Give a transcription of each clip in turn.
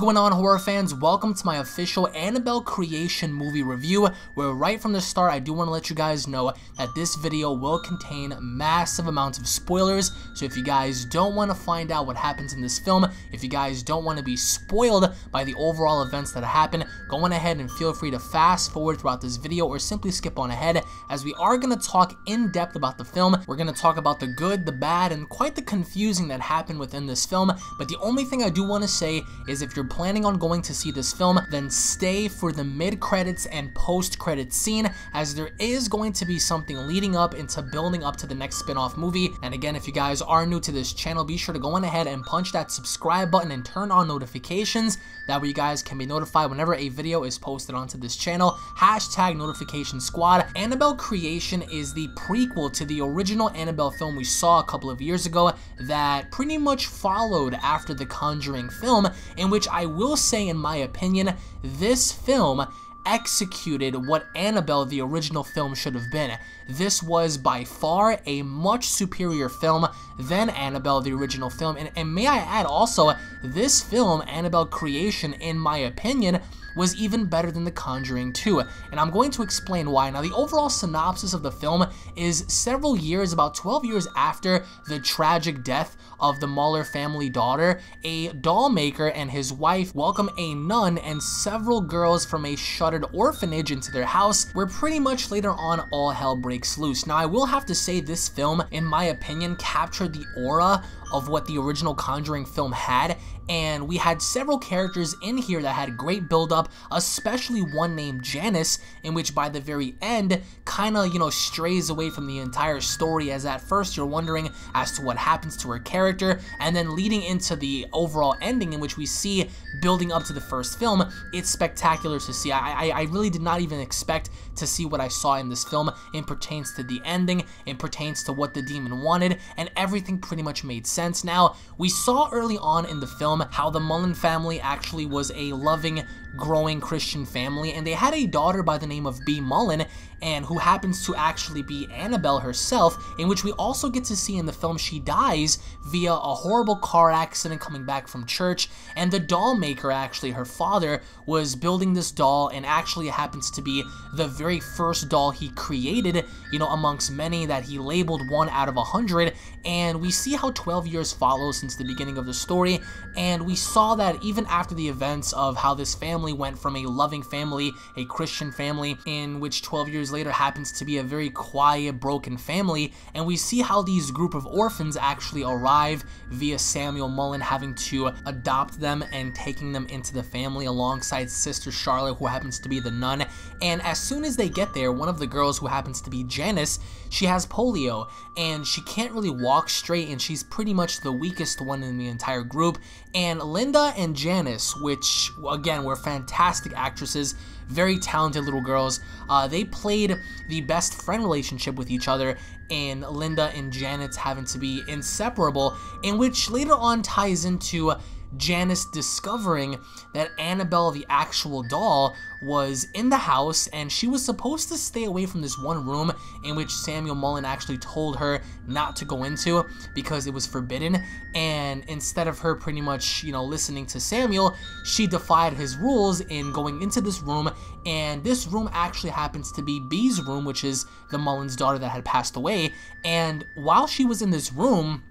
going on, horror fans? Welcome to my official Annabelle creation movie review, where right from the start I do want to let you guys know that this video will contain massive amounts of spoilers. So if you guys don't want to find out what happens in this film, if you guys don't want to be spoiled by the overall events that happen, go on ahead and feel free to fast forward throughout this video or simply skip on ahead, as we are going to talk in depth about the film. We're going to talk about the good, the bad, and quite the confusing that happened within this film. But the only thing I do want to say is if you're planning on going to see this film, then stay for the mid-credits and post-credits scene, as there is going to be something leading up into building up to the next spin-off movie. And again, if you guys are new to this channel, be sure to go on ahead and punch that subscribe button and turn on notifications. That way you guys can be notified whenever a video is posted onto this channel. Hashtag notification squad. Annabelle Creation is the prequel to the original Annabelle film we saw a couple of years ago that pretty much followed after the Conjuring film, in which I will say, in my opinion, this film executed what Annabelle the original film should have been. This was by far a much superior film than Annabelle the original film, and may I add also, this film, Annabelle Creation, in my opinion, was even better than The Conjuring 2, and I'm going to explain why. Now, the overall synopsis of the film is several years, about 12 years after the tragic death of the Muller family daughter, a dollmaker and his wife welcome a nun and several girls from a shuttered orphanage into their house, where pretty much later on all hell breaks loose. Now, I will have to say this film, in my opinion, captured the aura of what the original Conjuring film had, and we had several characters in here that had great build-up, especially one named Janice, in which by the very end kind of, strays away from the entire story, as at first you're wondering as to what happens to her character, and then leading into the overall ending in which we see building up to the first film. It's spectacular to see. I really did not even expect to see what I saw in this film. It pertains to the ending, it pertains to what the demon wanted, and everything pretty much made sense. Now, we saw early on in the film how the Mullen family actually was a loving, growing Christian family, and they had a daughter by the name of B. Mullen, and who happens to actually be Annabelle herself, in which we also get to see in the film she dies via a horrible car accident coming back from church, and the doll maker, actually her father, was building this doll, and actually happens to be the very first doll he created, amongst many that he labeled 1 out of 100, and we see how 12 years follow since the beginning of the story, and we saw that even after the events of how this family went from a loving family, a Christian family, in which 12 years later happens to be a very quiet, broken family, and we see how these group of orphans actually arrive via Samuel Mullen having to adopt them and taking them into the family alongside Sister Charlotte, who happens to be the nun. And as soon as they get there, one of the girls, who happens to be Janice, she has polio, and she can't really walk straight, and she's pretty much the weakest one in the entire group. And Linda and Janice, which again were fantastic actresses, very talented little girls, they played the best friend relationship with each other, and Linda and Janice having to be inseparable, in which later on ties into Janice discovering that Annabelle, the actual doll, was in the house, and she was supposed to stay away from this one room in which Samuel Mullen actually told her not to go into because it was forbidden. And instead of her pretty much, listening to Samuel, she defied his rules in going into this room, and this room actually happens to be B's room, which is the Mullen's daughter that had passed away. And while she was in this room,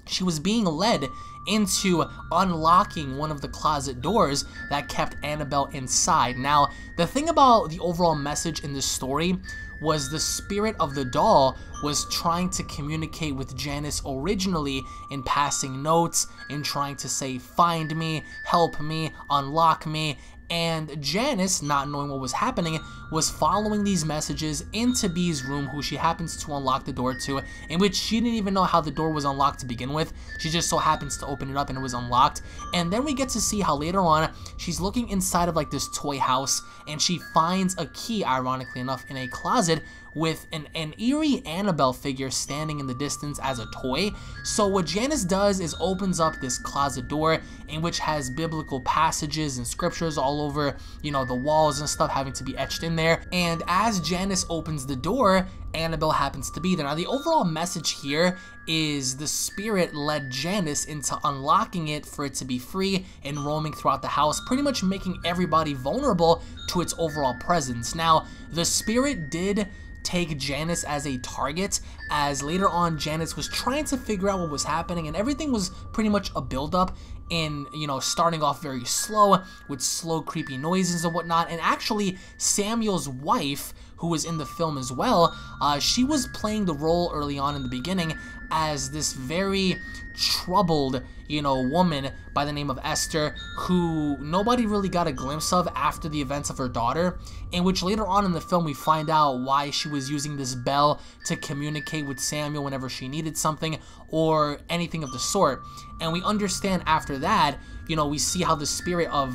she was being led into unlocking one of the closet doors that kept Annabelle inside. Now, the thing about the overall message in this story was the spirit of the doll was trying to communicate with Janice originally in passing notes, in trying to say, find me, help me, unlock me. And Janice, not knowing what was happening, was following these messages into B's room, who she happens to unlock the door to, in which she didn't even know how the door was unlocked to begin with. She just so happens to open it up and it was unlocked. And then we get to see how later on she's looking inside of like this toy house, and she finds a key, ironically enough, in a closet with an eerie Annabelle Annabelle figure standing in the distance as a toy. So what Janice does is opens up this closet door in which has biblical passages and scriptures all over, the walls and stuff having to be etched in there. And as Janice opens the door, Annabelle happens to be there. Now the overall message here is the spirit led Janice into unlocking it for it to be free and roaming throughout the house, pretty much making everybody vulnerable to its overall presence. Now, the spirit did take Janice as a target, as later on Janice was trying to figure out what was happening, and everything was pretty much a build-up in, starting off very slow with slow creepy noises and whatnot. And actually Samuel's wife, who was in the film as well, she was playing the role early on in the beginning as this very troubled, woman by the name of Esther, who nobody really got a glimpse of after the events of her daughter, in which later on in the film we find out why she was using this bell to communicate with Samuel whenever she needed something or anything of the sort. And we understand after that, we see how the spirit of,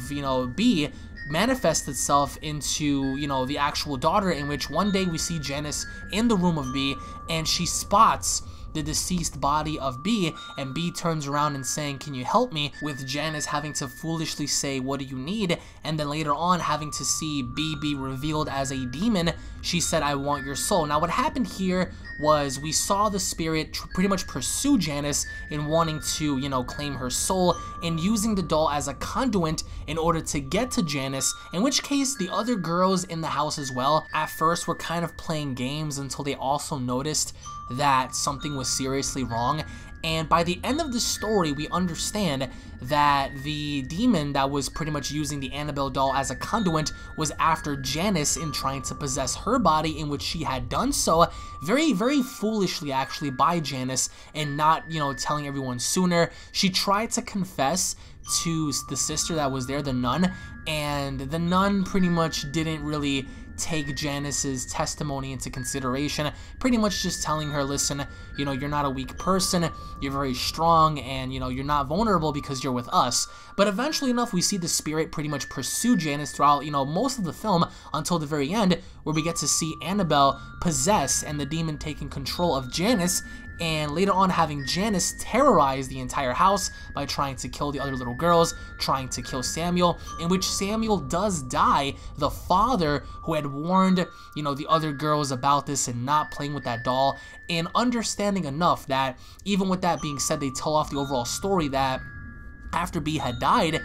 B manifests itself into, the actual daughter, in which one day we see Janice in the room of B and she spots the deceased body of B, and B turns around and saying, "Can you help me?" with Janice having to foolishly say, "What do you need?" and then later on having to see B be revealed as a demon. She said, "I want your soul." Now what happened here was we saw the spirit pretty much pursue Janice in wanting to, claim her soul and using the doll as a conduit in order to get to Janice, in which case the other girls in the house as well at first were kind of playing games until they also noticed that something was seriously wrong. And by the end of the story, we understand that the demon that was pretty much using the Annabelle doll as a conduit was after Janice in trying to possess her body, in which she had done so very, very foolishly actually by Janice, and not, telling everyone sooner. She tried to confess to the sister that was there, the nun, and the nun pretty much didn't really take Janice's testimony into consideration, pretty much just telling her, listen, you're not a weak person, you're very strong, and you're not vulnerable because you're with us. But eventually enough, we see the spirit pretty much pursue Janice throughout, most of the film until the very end, where we get to see Annabelle possess and the demon taking control of Janice, and later on having Janice terrorize the entire house by trying to kill the other little girls, trying to kill Samuel, in which Samuel does die, the father who had warned, the other girls about this and not playing with that doll, and understanding enough that even with that being said, they tell off the overall story that after B had died,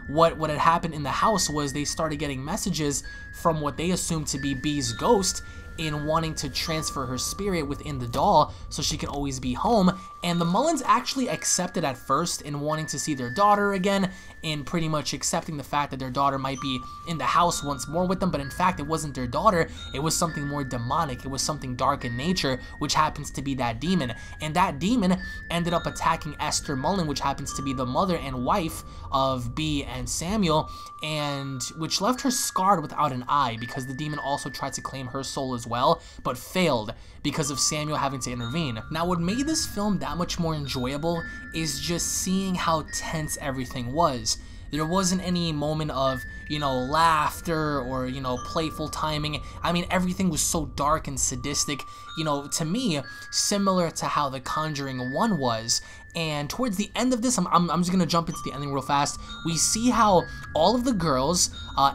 what had happened in the house was they started getting messages from what they assumed to be B's ghost, in wanting to transfer her spirit within the doll so she can always be home. And the Mullins actually accepted at first in wanting to see their daughter again, in pretty much accepting the fact that their daughter might be in the house once more with them, but in fact it wasn't their daughter, it was something more demonic, it was something dark in nature, which happens to be that demon. And that demon ended up attacking Esther Mullin, which happens to be the mother and wife of B and Samuel, and which left her scarred without an eye, because the demon also tried to claim her soul as well, but failed because of Samuel having to intervene. Now what made this film that much more enjoyable is just seeing how tense everything was. There wasn't any moment of, laughter or, playful timing. I mean, everything was so dark and sadistic, to me, similar to how The Conjuring 1 was. And towards the end of this, I'm just going to jump into the ending real fast. We see how all of the girls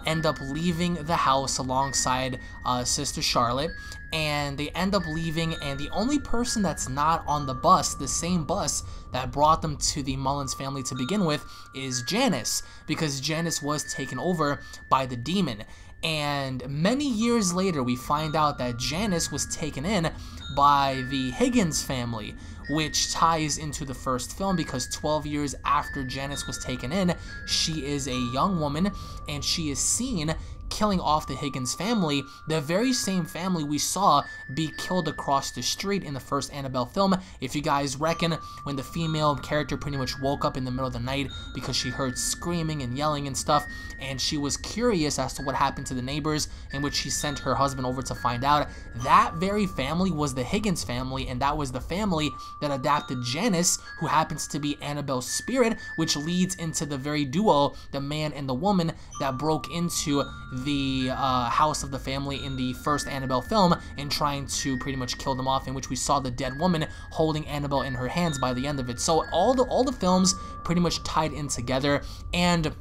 end up leaving the house alongside Sister Charlotte. And they end up leaving, and the only person that's not on the bus, the same bus that brought them to the Mullins family to begin with, is Janice, because Janice was taken over by the demon. And many years later, we find out that Janice was taken in by the Higgins family, which ties into the first film, because 12 years after Janice was taken in, she is a young woman, and she is seen killing off the Higgins family, the very same family we saw be killed across the street in the first Annabelle film. If you guys reckon, when the female character pretty much woke up in the middle of the night because she heard screaming and yelling and stuff, and she was curious as to what happened to the neighbors, in which she sent her husband over to find out, that very family was the Higgins family, and that was the family that adapted Janice, who happens to be Annabelle's spirit, which leads into the very duo, the man and the woman, that broke into the house of the family in the first Annabelle film and trying to pretty much kill them off, in which we saw the dead woman holding Annabelle in her hands by the end of it. So all the films pretty much tied in together, and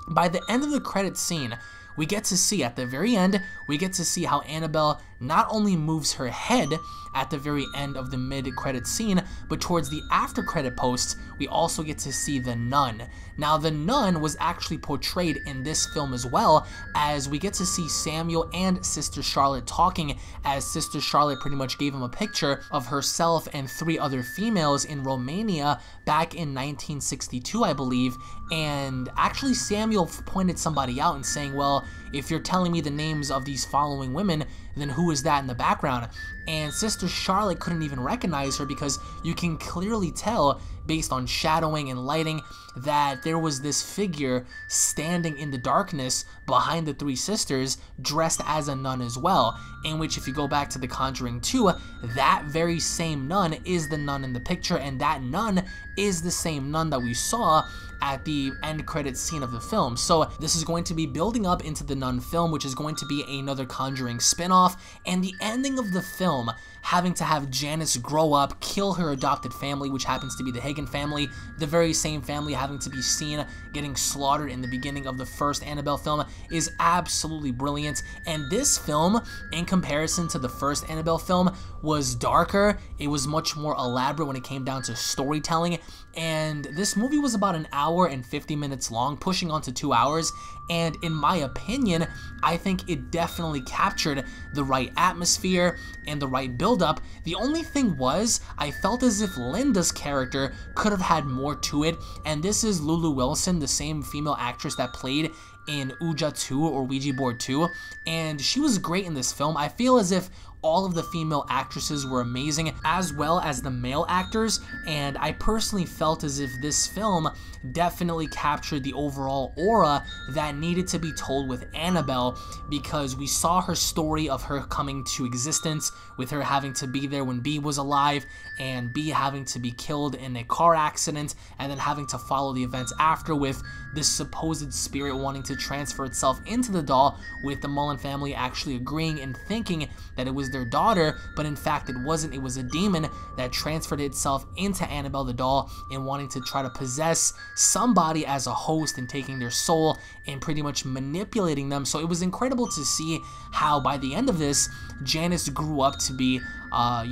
by the end of the credits scene, we get to see, at the very end, we get to see how Annabelle not only moves her head at the very end of the mid-credit scene, but towards the after-credit posts, we also get to see the nun. Now, the nun was actually portrayed in this film as well, as we get to see Samuel and Sister Charlotte talking, as Sister Charlotte pretty much gave him a picture of herself and 3 other females in Romania back in 1962, I believe, and actually Samuel pointed somebody out and saying, well, if you're telling me the names of these following women, then who is that in the background? And Sister Charlotte couldn't even recognize her, because you can clearly tell based on shadowing and lighting that there was this figure standing in the darkness behind the 3 sisters dressed as a nun as well, in which, if you go back to The Conjuring 2, that very same nun is the nun in the picture, and that nun is the same nun that we saw at the end credits scene of the film. So this is going to be building up into the Nun film, which is going to be another Conjuring spin-off, and the ending of the film having to have Janice grow up, kill her adopted family, which happens to be the Hagen family, the very same family having to be seen getting slaughtered in the beginning of the first Annabelle film, is absolutely brilliant. And this film, in comparison to the first Annabelle film, was darker. It was much more elaborate when it came down to storytelling, and this movie was about an hour and 50 minutes long, pushing on to 2 hours, and in my opinion, I think it definitely captured the right atmosphere and the right build-up. The only thing was, I felt as if Linda's character could have had more to it, and this is Lulu Wilson, the same female actress that played in Ouija 2 or Ouija Board 2, and she was great in this film. I feel as if all of the female actresses were amazing, as well as the male actors, and I personally felt as if this film definitely captured the overall aura that needed to be told with Annabelle, because we saw her story of her coming to existence, with her having to be there when B was alive, and B having to be killed in a car accident, and then having to follow the events after, with this supposed spirit wanting to transfer itself into the doll, with the Mullen family actually agreeing and thinking that it was their daughter, but in fact it wasn't. It was a demon that transferred itself into Annabelle the doll and wanting to try to possess somebody as a host and taking their soul and pretty much manipulating them. So it was incredible to see how by the end of this, Janice grew up to be a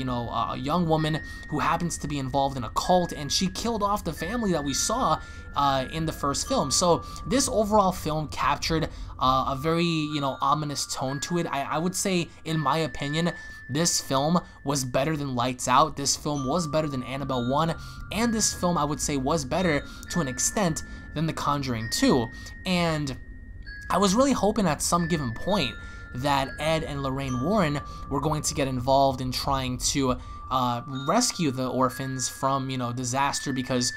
young woman who happens to be involved in a cult, and she killed off the family that we saw in the first film. So this overall film captured a very, ominous tone to it. I would say, in my opinion, this film was better than Lights Out. This film was better than Annabelle 1, and this film, I would say, was better to an extent than The Conjuring 2. And I was really hoping at some given point that Ed and Lorraine Warren were going to get involved in trying to rescue the orphans from, disaster, because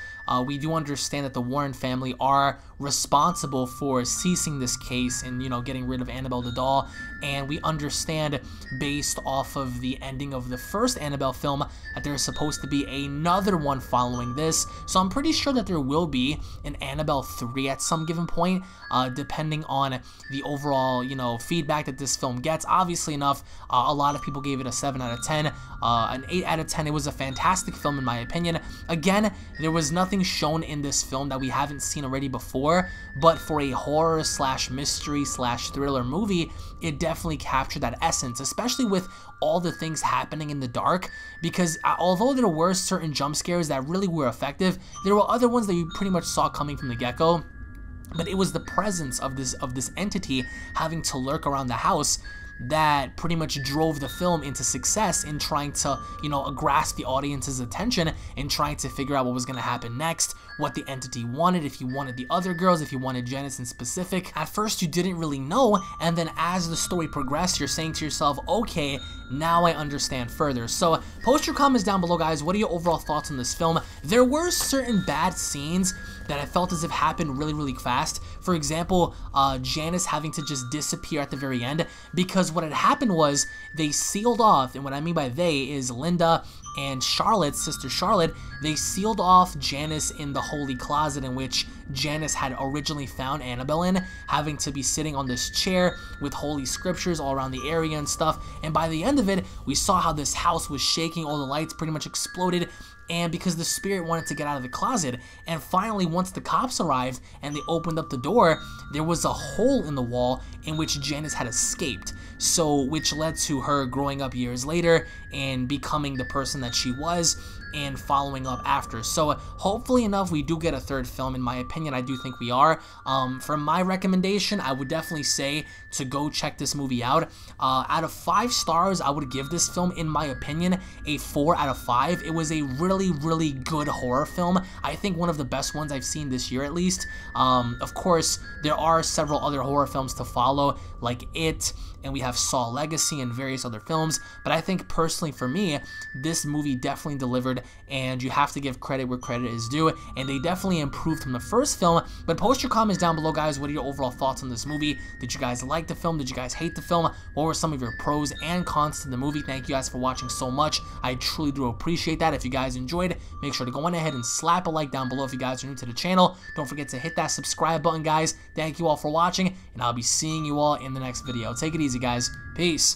we do understand that the Warren family are responsible for ceasing this case and, getting rid of Annabelle the doll. And we understand, based off of the ending of the first Annabelle film, that there's supposed to be another one following this. So I'm pretty sure that there will be an Annabelle 3 at some given point, depending on the overall, feedback that this film gets. Obviously enough, a lot of people gave it a 7 out of 10, an 8 out of 10. It was a fantastic film in my opinion. Again, there was nothing shown in this film that we haven't seen already before, but for a horror slash mystery slash thriller movie, it definitely captured that essence, especially with all the things happening in the dark, because although there were certain jump scares that really were effective, there were other ones that you pretty much saw coming from the get-go. But it was the presence of this entity having to lurk around the house that pretty much drove the film into success in trying to, grasp the audience's attention and trying to figure out what was going to happen next, what the entity wanted, if you wanted the other girls, if you wanted Janice in specific. At first, you didn't really know, and then as the story progressed, you're saying to yourself, okay, now I understand further. So post your comments down below, guys. What are your overall thoughts on this film? There were certain bad scenes that I felt as if happened really, really fast. For example, Janice having to just disappear at the very end, because what had happened was they sealed off, and what I mean by they is Linda and Charlotte's sister Charlotte, they sealed off Janice in the holy closet in which Janice had originally found Annabelle in, having to be sitting on this chair with holy scriptures all around the area and stuff. And by the end of it, we saw how this house was shaking, all the lights pretty much exploded, and because the spirit wanted to get out of the closet. And finally, once the cops arrived and they opened up the door, there was a hole in the wall in which Janice had escaped. So, which led to her growing up years later and becoming the person that she was and following up after. So hopefully enough, we do get a third film. In my opinion, I do think we are. For my recommendation, I would definitely say to go check this movie out. Out of 5 stars, I would give this film, in my opinion, a 4 out of 5. It was a really, really good horror film. I think one of the best ones I've seen this year, at least. Of course, there are several other horror films to follow, like It, and we have Saw Legacy and various other films, but I think personally for me, this movie definitely delivered, and you have to give credit where credit is due, and they definitely improved from the first film. But post your comments down below, guys. What are your overall thoughts on this movie? Did you guys like the film? Did you guys hate the film? What were some of your pros and cons to the movie? Thank you guys for watching so much. I truly do appreciate that. If you guys enjoyed, make sure to go on ahead and slap a like down below if you guys are new to the channel. Don't forget to hit that subscribe button, guys. Thank you all for watching, and I'll be seeing you all in the next video. Take it easy, guys. Peace.